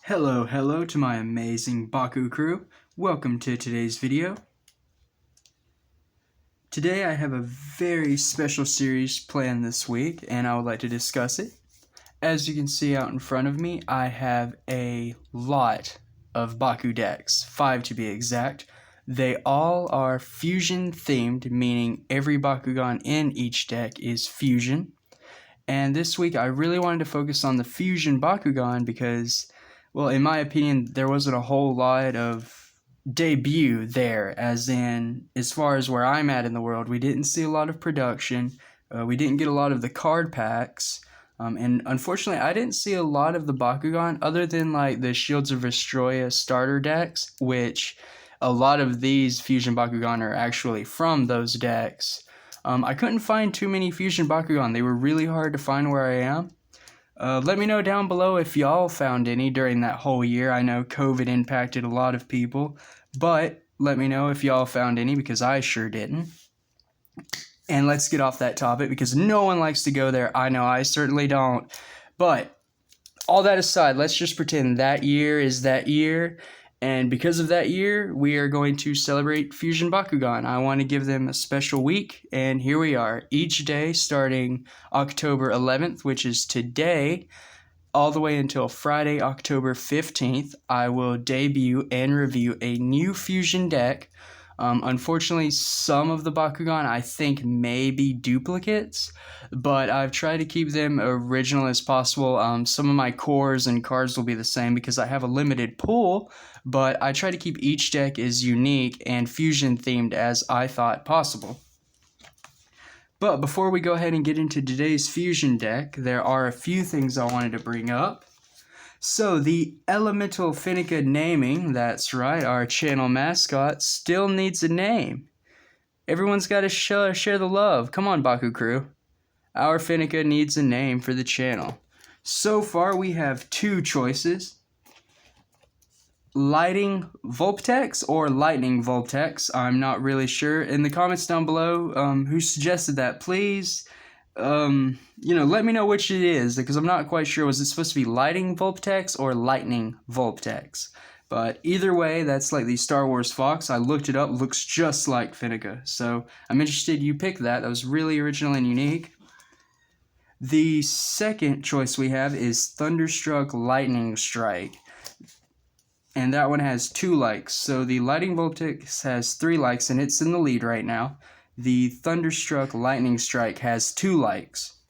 Hello to my amazing Baku crew. Welcome to today's video. Today I have a very special series planned this week and I would like to discuss it. As you can see out in front of me, I have a lot of Baku decks, 5 to be exact. They all are fusion themed, meaning every Bakugan in each deck is fusion. And this week I really wanted to focus on the fusion Bakugan because, well, in my opinion, there wasn't a whole lot of debut there, as far as where I'm at in the world, we didn't see a lot of production, we didn't get a lot of the card packs, and unfortunately I didn't see a lot of the Bakugan other than like the Shields of Vestroia starter decks, which a lot of these fusion Bakugan are actually from those decks. I couldn't find too many fusion Bakugan. They were really hard to find where I am. Let me know down below if y'all found any during that whole year. I know COVID impacted a lot of people, but let me know if y'all found any because I sure didn't. And let's get off that topic because no one likes to go there. I know I certainly don't. But all that aside, let's just pretend that year is that year. And because of that year, we are going to celebrate Fusion Bakugan. I want to give them a special week, and here we are. Each day starting October 11th, which is today, all the way until Friday, October 15th, I will debut and review a new Fusion deck. Unfortunately, some of the Bakugan I think may be duplicates, but I've tried to keep them original as possible. Some of my cores and cards will be the same because I have a limited pool, but I try to keep each deck as unique and fusion themed as I thought possible. But before we go ahead and get into today's fusion deck, there are a few things I wanted to bring up. So the Elemental Fenneca naming, that's right, our channel mascot, still needs a name. Everyone's got to share the love. Come on, Bakucrew. Our Fenneca needs a name for the channel. So far, we have two choices. Lighting Vulptex or Lightning Vulptex. I'm not really sure. In the comments down below, who suggested that, please, let me know which it is, because I'm not quite sure. Was it supposed to be Lighting Vulptex or Lightning Vulptex? But either way, that's like the Star Wars Fox. I looked it up, looks just like Fenneca. So I'm interested you picked that. That was really original and unique. The second choice we have is Thunderstruck Lightning Strike. And that one has 2 likes. So the Lighting Vulptex has 3 likes, and it's in the lead right now. The Thunderstruck Lightning Strike has 2 likes.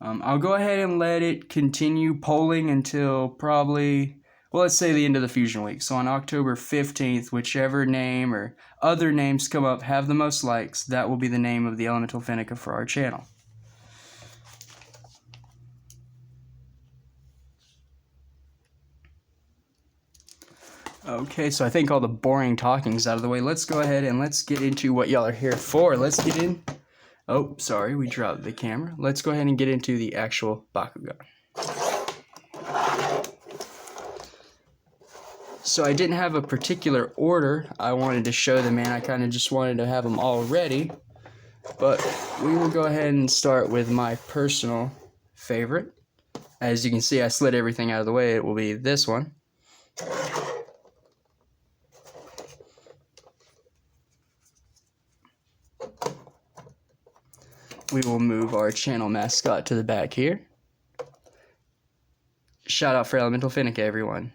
I'll go ahead and let it continue polling until probably, well, let's say the end of the Fusion Week. So on October 15th, whichever name or other names come up have the most likes, that will be the name of the Elemental Fenneca for our channel. Okay, so I think all the boring talking's out of the way. Let's go ahead and let's get into what y'all are here for. Let's get in. Oh, sorry, we dropped the camera. Let's go ahead and get into the actual Bakugan. So I didn't have a particular order I wanted to show them in. I kind of just wanted to have them all ready. But we will go ahead and start with my personal favorite. As you can see, I slid everything out of the way. It will be this one. We will move our channel mascot to the back here. Shout out for Elemental Fenneca, everyone.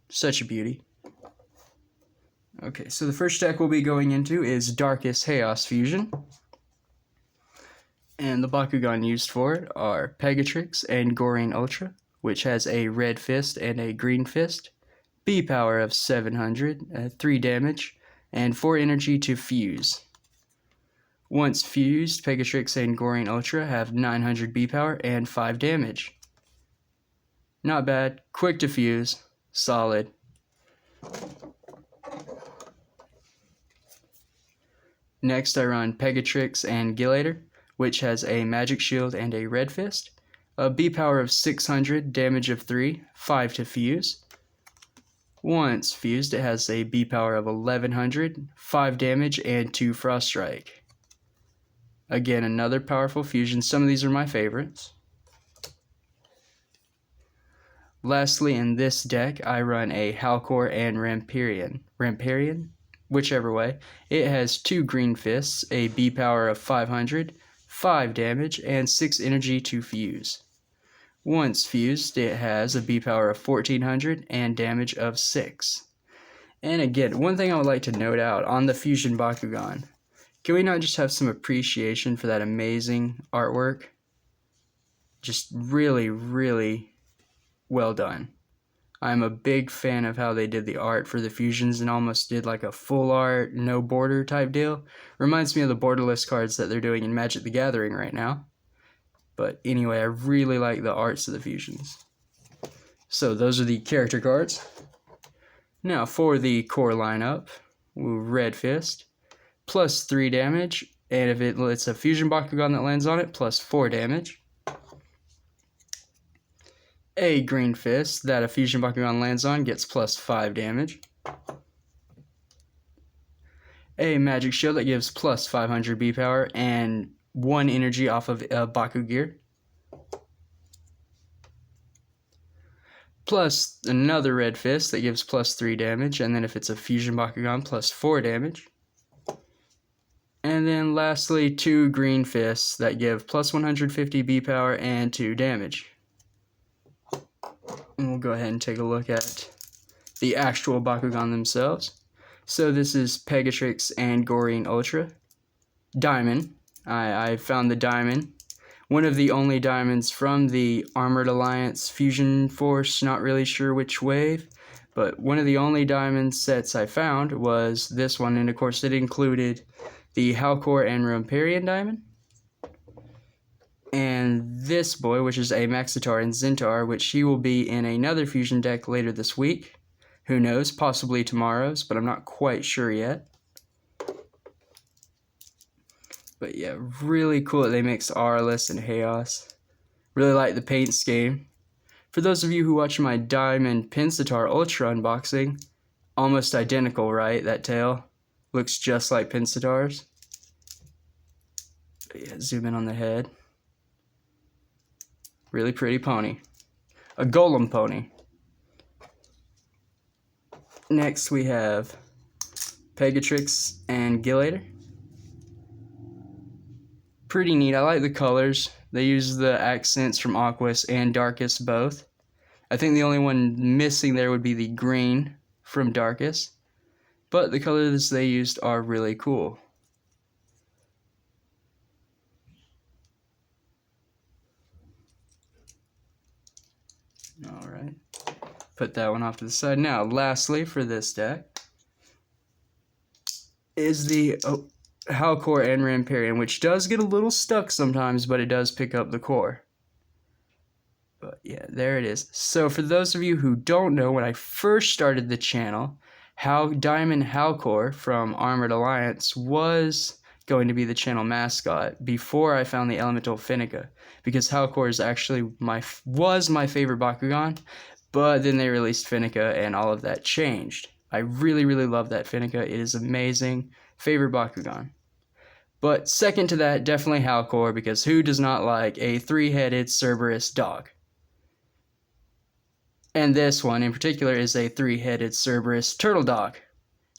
Such a beauty. Okay, so the first deck we'll be going into is Darkus+Haos Fusion. And the Bakugan used for it are Pegatrix and Gorine Ultra, which has a red fist and a green fist, B power of 700, 3 damage, and 4 energy to fuse. Once fused, Pegatrix and Gorine Ultra have 900 B power and 5 damage. Not bad, quick to fuse, solid. Next I run Pegatrix and Gillator, which has a magic shield and a red fist, a B power of 600, damage of 3, 5 to fuse. Once fused, it has a B power of 1100, 5 damage, and 2 frost strike. Again, another powerful fusion. Some of these are my favorites. Lastly, in this deck, I run a Halcor and Ramparian, whichever way. It has 2 green fists, a B power of 500, 5 damage, and 6 energy to fuse. Once fused, it has a B power of 1400 and damage of 6. And again, one thing I would like to note out on the Fusion Bakugan, can we not just have some appreciation for that amazing artwork? Just really, really well done. I'm a big fan of how they did the art for the fusions and almost did like a full art, no border type deal. Reminds me of the borderless cards that they're doing in Magic the Gathering right now. But anyway, I really like the arts of the fusions. So those are the character cards. Now for the core lineup, Red Fist, plus 3 damage, and if it's a Fusion Bakugan that lands on it, plus 4 damage. A Green Fist that a Fusion Bakugan lands on gets plus 5 damage. A Magic Shield that gives plus 500 B power and 1 energy off of Baku gear. Plus another Red Fist that gives plus 3 damage, and then if it's a Fusion Bakugan, plus 4 damage. And then lastly, 2 Green Fists that give plus 150 B power and 2 damage. And we'll go ahead and take a look at the actual Bakugan themselves. So this is Pegatrix and Gorine Ultra. Diamond. I found the diamond. One of the only diamonds from the Armored Alliance Fusion Force, not really sure which wave, but one of the only diamond sets I found was this one, and of course it included the Halcor and Ramparian diamond, and this boy, which is a Maxitar and Zintar, which he will be in another fusion deck later this week. Who knows, possibly tomorrow's, but I'm not quite sure yet. But yeah, really cool that they mix Aurelus and Haos. Really like the paint scheme. For those of you who watch my Diamond Pensitar Ultra unboxing, almost identical, right? That tail looks just like Pensitar's. But yeah, zoom in on the head. Really pretty pony. A Golem pony. Next we have Pegatrix and Gillator. Pretty neat. I like the colors. They use the accents from Aquas and Darkus both. I think the only one missing there would be the green from Darkus. But the colors they used are really cool. Alright. Put that one off to the side. Now, lastly for this deck is the Halcor and Ramparian, which does get a little stuck sometimes, but it does pick up the core. But yeah, there it is. So for those of you who don't know, when I first started the channel, Diamond Halcor from Armored Alliance was going to be the channel mascot before I found the elemental Fenneca, because Halcor is actually was my favorite Bakugan, but then they released Fenneca and all of that changed. I really, really love that Fenneca. It is amazing. Favorite Bakugan. But second to that, definitely Halcor, because who does not like a 3-headed Cerberus dog? And this one in particular is a 3-headed Cerberus turtle dog,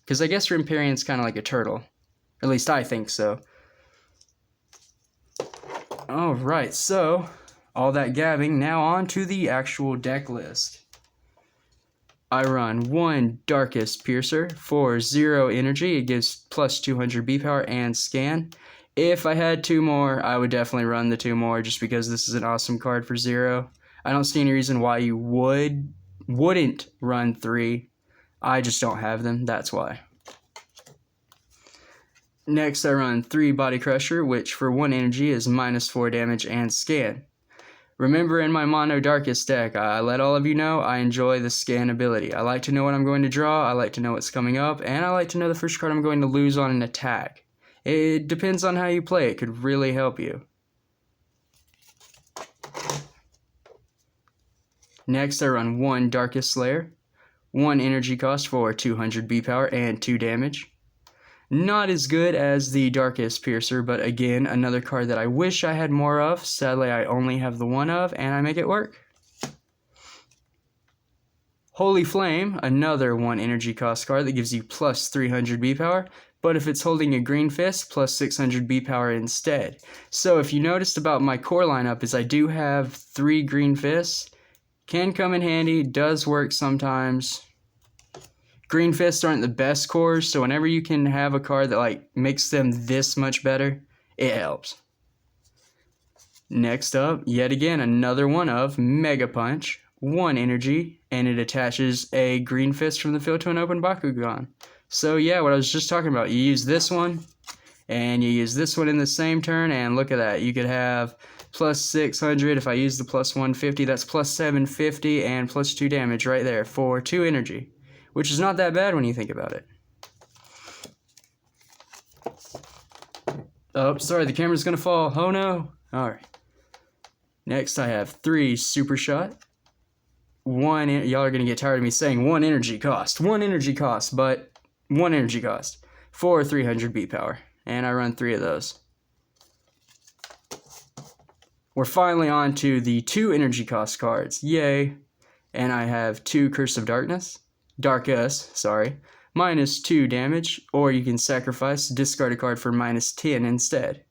because I guess Ramparian's kind of like a turtle. At least I think so. Alright, so all that gabbing, now on to the actual deck list. I run 1 Darkus Piercer for 0 energy. It gives plus 200 B power and scan. If I had 2 more, I would definitely run the 2 more just because this is an awesome card for 0. I don't see any reason why you wouldn't run 3. I just don't have them, that's why. Next I run 3 Body Crusher, which for 1 energy is minus 4 damage and scan. Remember, in my Mono Darkus deck, I let all of you know I enjoy the scan ability. I like to know what I'm going to draw, I like to know what's coming up, and I like to know the first card I'm going to lose on an attack. It depends on how you play, it could really help you. Next I run 1 Darkus Slayer, 1 energy cost for 200 B power and 2 damage. Not as good as the Darkus Piercer, but again, another card that I wish I had more of. Sadly, I only have the 1 of, and I make it work. Holy Flame, another 1 energy cost card that gives you plus 300 B power, but if it's holding a green fist, plus 600 B power instead. So if you noticed about my core lineup is I do have 3 green fists. Can come in handy, does work sometimes. Green fists aren't the best cores, so whenever you can have a card that like makes them this much better, it helps. Next up, yet again, another one of Mega Punch, 1 energy, and it attaches a green fist from the field to an open Bakugan. So yeah, what I was just talking about, you use this one, and you use this one in the same turn, and look at that, you could have plus 600, if I use the plus 150, that's plus 750, and plus 2 damage right there for 2 energy, which is not that bad when you think about it. Oh, sorry, the camera's gonna fall, oh no. Alright. Next I have 3 Super Shot. Y'all are gonna get tired of me saying 1 energy cost, but 1 energy cost for 300 B power, and I run 3 of those. We're finally on to the 2 energy cost cards, yay, and I have 2 Curse of Darkus, minus 2 damage, or you can sacrifice, discard a card for minus 10 instead.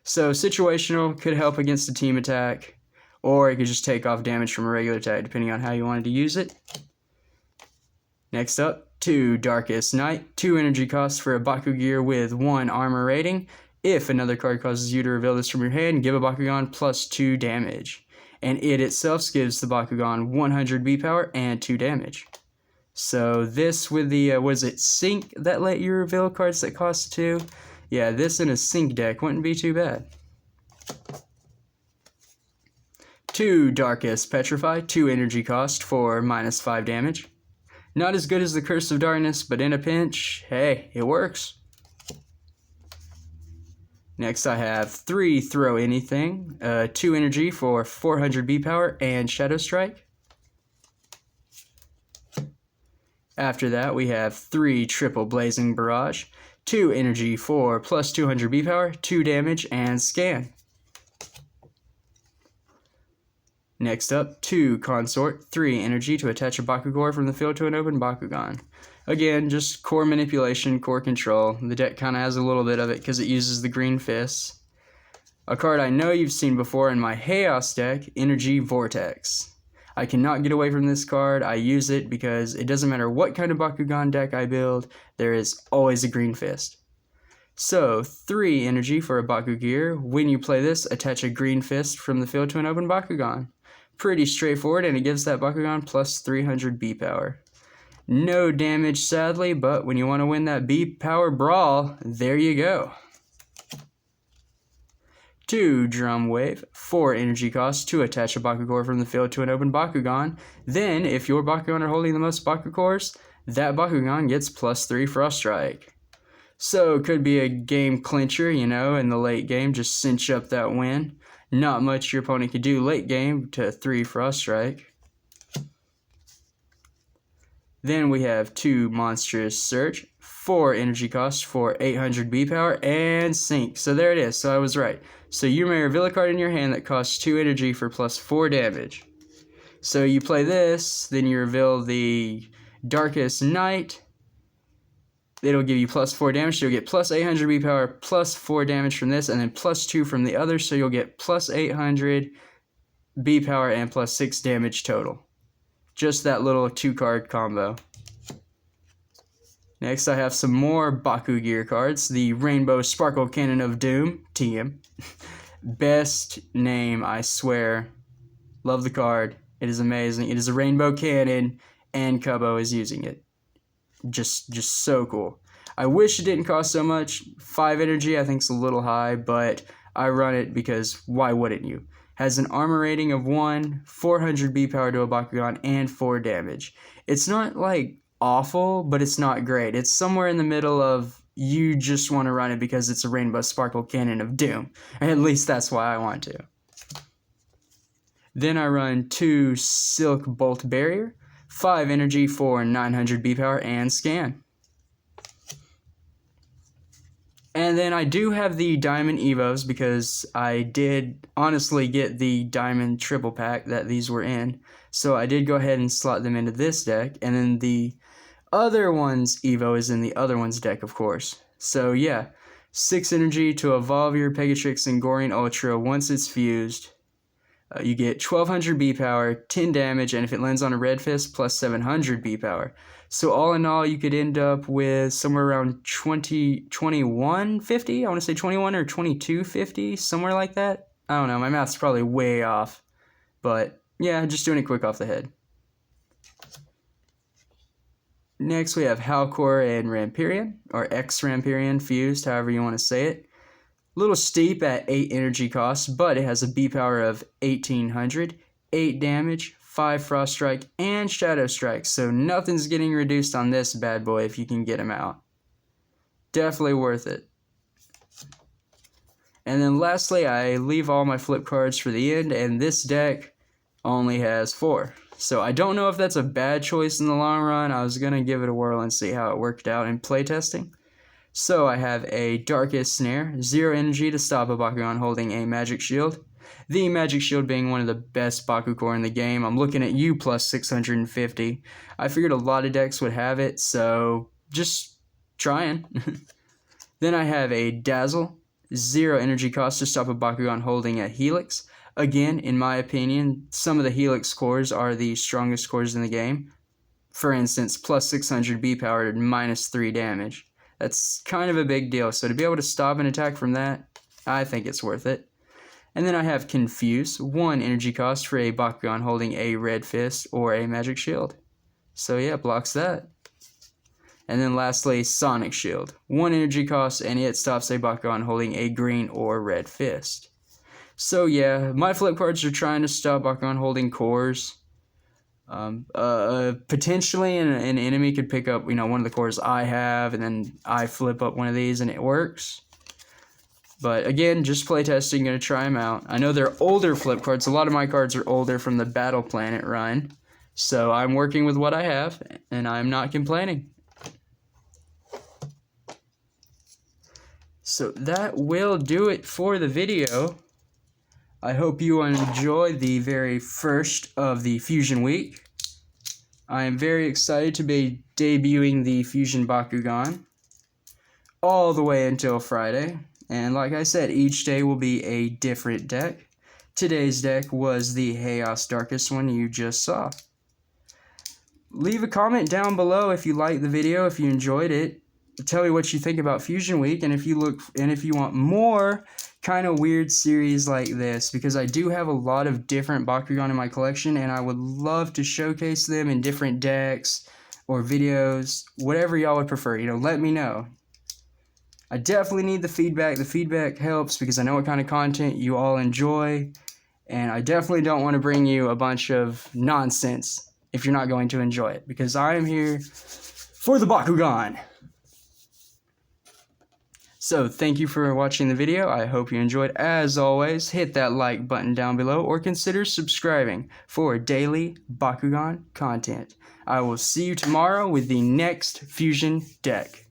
So situational, could help against a team attack, or it could just take off damage from a regular attack, depending on how you wanted to use it. Next up, 2 Darkus Knight, 2 energy costs for a Baku gear with 1 armor rating. If another card causes you to reveal this from your hand, give a Bakugan plus 2 damage. And it itself gives the Bakugan 100 B power and 2 damage. So this with the, was it Sync that let you reveal cards that cost 2? Yeah, this in a Sync deck wouldn't be too bad. 2 Darkus Petrify, 2 energy cost for minus 5 damage. Not as good as the Curse of Darkness, but in a pinch, hey, it works. Next I have 3 Throw Anything, 2 energy for 400 B power and Shadow Strike. After that we have 3 Triple Blazing Barrage, 2 energy for plus 200 B power, 2 damage, and Scan. Next up, 2 Consort, 3 energy to attach a Bakugan from the field to an open Bakugan. Again, just core manipulation, core control. The deck kind of has a little bit of it because it uses the green fists. A card I know you've seen before in my Chaos deck, Energy Vortex. I cannot get away from this card. I use it because it doesn't matter what kind of Bakugan deck I build, there is always a green fist. So, 3 energy for a Baku gear. When you play this, attach a green fist from the field to an open Bakugan. Pretty straightforward, and it gives that Bakugan plus 300 B power. No damage, sadly, but when you want to win that B power brawl, there you go. 2 Drum Wave, 4 energy cost to attach a Bakugan from the field to an open Bakugan. Then, if your Bakugan are holding the most Bakugors, that Bakugan gets plus 3 Frost Strike. So, it could be a game clincher, you know, in the late game, just cinch up that win. Not much your opponent could do late game to 3 Frost Strike. Then we have 2 Monstrous Surge, 4 energy cost for 800 B power, and Sync. So there it is, so I was right. So you may reveal a card in your hand that costs 2 energy for plus 4 damage. So you play this, then you reveal the Darkus Knight. It'll give you plus 4 damage, so you'll get plus 800 B power, plus 4 damage from this, and then plus 2 from the other, so you'll get plus 800 B power and plus 6 damage total. Just that little 2-card combo. Next I have some more Baku gear cards, the Rainbow Sparkle Cannon of Doom, TM. Best name, I swear. Love the card. It is amazing. It is a rainbow cannon, and Kubo is using it. Just so cool. I wish it didn't cost so much. 5 energy I think is a little high, but I run it because why wouldn't you? Has an armor rating of 1, 400 B power to a Bakugan, and 4 damage. It's not like awful, but it's not great. It's somewhere in the middle of you just want to run it because it's a Rainbow Sparkle Cannon of Doom. At least that's why I want to. Then I run 2 Silk Bolt Barrier, 5 energy for 900 B power, and Scan. And then I do have the Diamond Evos because I did honestly get the Diamond Triple Pack that these were in. So I did go ahead and slot them into this deck, and then the other one's Evo is in the other one's deck, of course. So yeah, 6 energy to evolve your Pegatrix and Goring Ultra once it's fused. You get 1200 B power, 10 damage, and if it lands on a red fist, plus 700 B power. So all in all, you could end up with somewhere around 2150. I want to say 21 or 2250, somewhere like that. I don't know, my math's probably way off. But yeah, just doing it quick off the head. Next, we have Halcor and Rampirian, or X-Rampirian fused, however you want to say it. A little steep at 8 energy cost, but it has a B power of 1800, 8 damage, 5 Frost Strike, and Shadow Strike, so nothing's getting reduced on this bad boy if you can get him out. Definitely worth it. And then lastly, I leave all my flip cards for the end, and this deck only has 4. So I don't know if that's a bad choice in the long run. I was going to give it a whirl and see how it worked out in playtesting. So I have a Darkus Snare, 0 energy to stop a Bakugan holding a Magic Shield. The Magic Shield being one of the best Bakucrew in the game. I'm looking at you plus 650. I figured a lot of decks would have it, so just trying. Then I have a Dazzle, 0 energy cost to stop a Bakugan holding a Helix. Again, in my opinion, some of the Helix cores are the strongest cores in the game. For instance, plus 600 B power and minus 3 damage. That's kind of a big deal, so to be able to stop an attack from that, I think it's worth it. And then I have Confuse, 1 energy cost for a Bakugan holding a Red Fist or a Magic Shield. So yeah, blocks that. And then lastly, Sonic Shield, 1 energy cost, and it stops a Bakugan holding a Green or Red Fist. So yeah, my flip cards are trying to stop Bakugan holding cores. Potentially an enemy could pick up, one of the cores I have, and then I flip up one of these and it works. But again, just playtesting, gonna try them out. I know they're older flip cards. A lot of my cards are older from the Battle Planet run. So I'm working with what I have, and I'm not complaining. So that will do it for the video. I hope you enjoyed the very first of the Fusion Week. I am very excited to be debuting the Fusion Bakugan all the way until Friday. And like I said, each day will be a different deck. Today's deck was the Chaos Darkus one you just saw. Leave a comment down below if you liked the video, if you enjoyed it. Tell me what you think about Fusion Week, and if you want more kind of weird series like this, because I do have a lot of different Bakugan in my collection, and I would love to showcase them in different decks or videos, whatever y'all would prefer. Let me know. I definitely need the feedback. The feedback helps because I know what kind of content you all enjoy, and I definitely don't want to bring you a bunch of nonsense if you're not going to enjoy it, because I am here for the Bakugan. So thank you for watching the video. I hope you enjoyed. As always, hit that like button down below or consider subscribing for daily Bakugan content. I will see you tomorrow with the next Fusion deck.